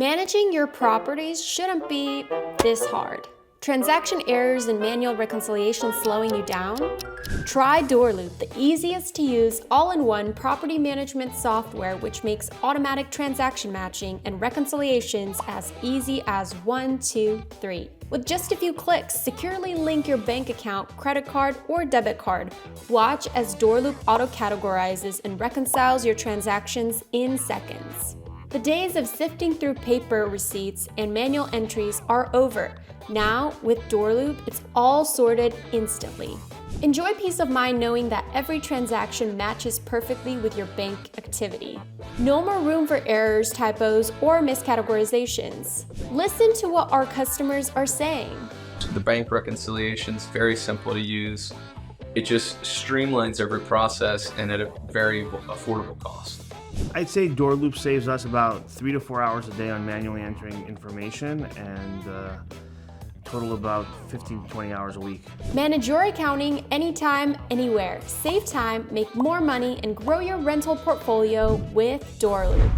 Managing your properties shouldn't be this hard. Transaction errors and manual reconciliation slowing you down? Try Doorloop, the easiest to use all-in-one property management software which makes automatic transaction matching and reconciliations as easy as 1, 2, 3. With just a few clicks, securely link your bank account, credit card, or debit card. Watch as Doorloop auto-categorizes and reconciles your transactions in seconds. The days of sifting through paper receipts and manual entries are over. Now, with Doorloop, it's all sorted instantly. Enjoy peace of mind knowing that every transaction matches perfectly with your bank activity. No more room for errors, typos, or miscategorizations. Listen to what our customers are saying. The bank reconciliation is very simple to use. It just streamlines every process and at a very affordable cost. I'd say Doorloop saves us about 3 to 4 hours a day on manually entering information and total about 15 to 20 hours a week. Manage your accounting anytime, anywhere. Save time, make more money, and grow your rental portfolio with Doorloop.